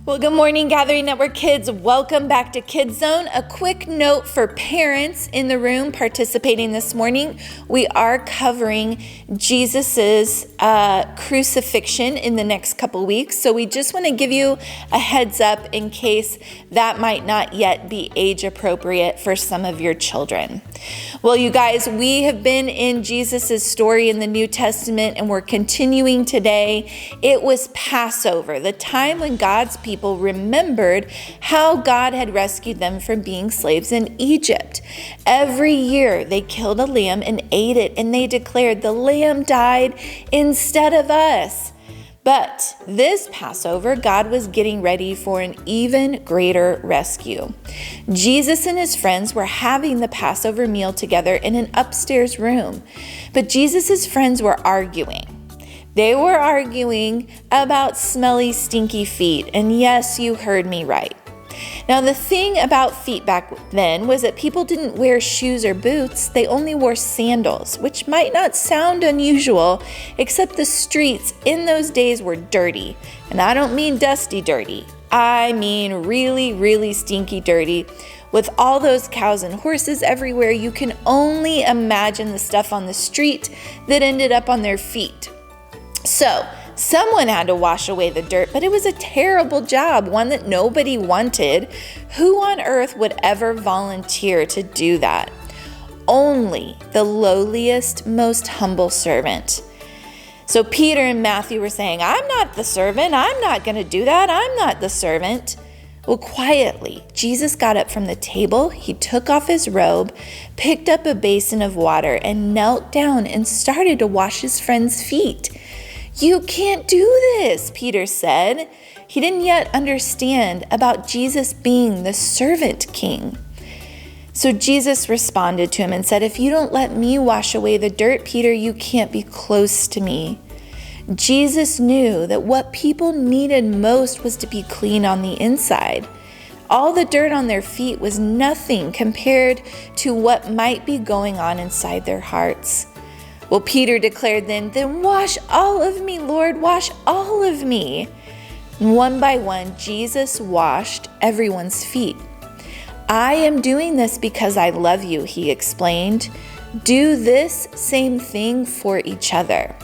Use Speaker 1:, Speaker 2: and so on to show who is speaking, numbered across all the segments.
Speaker 1: Well, good morning, Gathering Network kids. Welcome back to Kids Zone. A quick note for parents in the room participating this morning. We are covering Jesus's crucifixion in the next couple weeks. So we just want to give you a heads up in case that might not yet be age appropriate for some of your children. Well, you guys, we have been in Jesus's story in the New Testament and we're continuing today. It was Passover, the time when God's people remembered how God had rescued them from being slaves in Egypt. Every year they killed a lamb and ate it, and they declared, "The lamb died instead of us." But this Passover, God was getting ready for an even greater rescue. Jesus and his friends were having the Passover meal together in an upstairs room, but Jesus' friends were arguing. They were arguing about smelly, stinky feet, and yes, you heard me right. Now, the thing about feet back then was that people didn't wear shoes or boots. They only wore sandals, which might not sound unusual, except the streets in those days were dirty. And I don't mean dusty dirty. I mean really, really stinky dirty. With all those cows and horses everywhere, you can only imagine the stuff on the street that ended up on their feet. So, someone had to wash away the dirt, but it was a terrible job, one that nobody wanted. Who on earth would ever volunteer to do that? Only the lowliest, most humble servant. So Peter and Matthew were saying, "I'm not the servant. I'm not going to do that. I'm not the servant." Well, quietly, Jesus got up from the table. He took off his robe, picked up a basin of water, and knelt down and started to wash his friends' feet. "You can't do this," Peter said. He didn't yet understand about Jesus being the servant king. So Jesus responded to him and said, "If you don't let me wash away the dirt, Peter, you can't be close to me." Jesus knew that what people needed most was to be clean on the inside. All the dirt on their feet was nothing compared to what might be going on inside their hearts. Well, Peter declared then wash all of me, Lord, wash all of me. One by one, Jesus washed everyone's feet. "I am doing this because I love you," he explained. "Do this same thing for each other."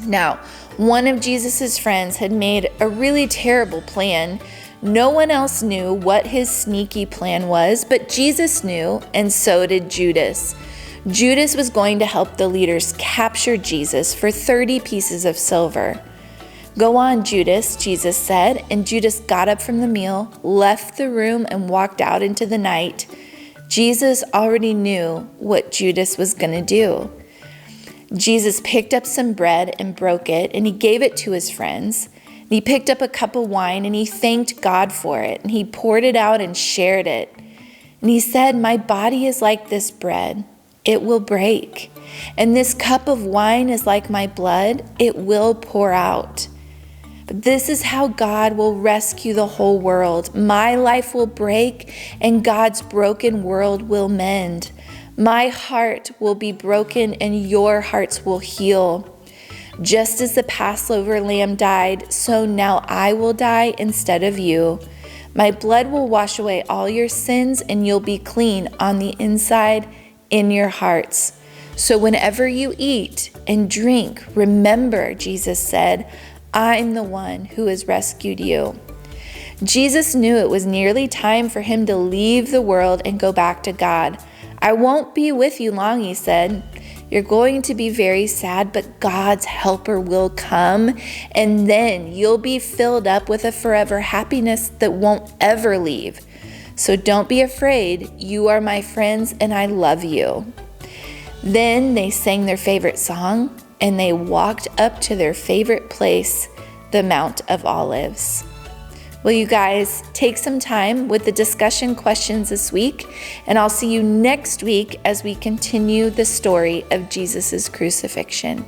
Speaker 1: Now, one of Jesus's friends had made a really terrible plan. No one else knew what his sneaky plan was, but Jesus knew, and so did Judas. Judas was going to help the leaders capture Jesus for 30 pieces of silver. "Go on, Judas," Jesus said, and Judas got up from the meal, left the room, and walked out into the night. Jesus already knew what Judas was going to do. Jesus picked up some bread and broke it, and he gave it to his friends. And he picked up a cup of wine, and he thanked God for it, and he poured it out and shared it. And he said, "My body is like this bread. It will break. And this cup of wine is like my blood. It will pour out. But this is how God will rescue the whole world. My life will break, and God's broken world will mend. My heart will be broken, and your hearts will heal. Just as the Passover lamb died, so now I will die instead of you. My blood will wash away all your sins, and you'll be clean on the inside in your hearts. So whenever you eat and drink, remember," Jesus said, "I'm the one who has rescued you." Jesus knew it was nearly time for him to leave the world and go back to God. "I won't be with you long," he said. "You're going to be very sad, but God's helper will come, and then you'll be filled up with a forever happiness that won't ever leave. So don't be afraid. You are my friends, and I love you." Then they sang their favorite song, and they walked up to their favorite place, the Mount of Olives. Will you guys take some time with the discussion questions this week? And I'll see you next week as we continue the story of Jesus' crucifixion.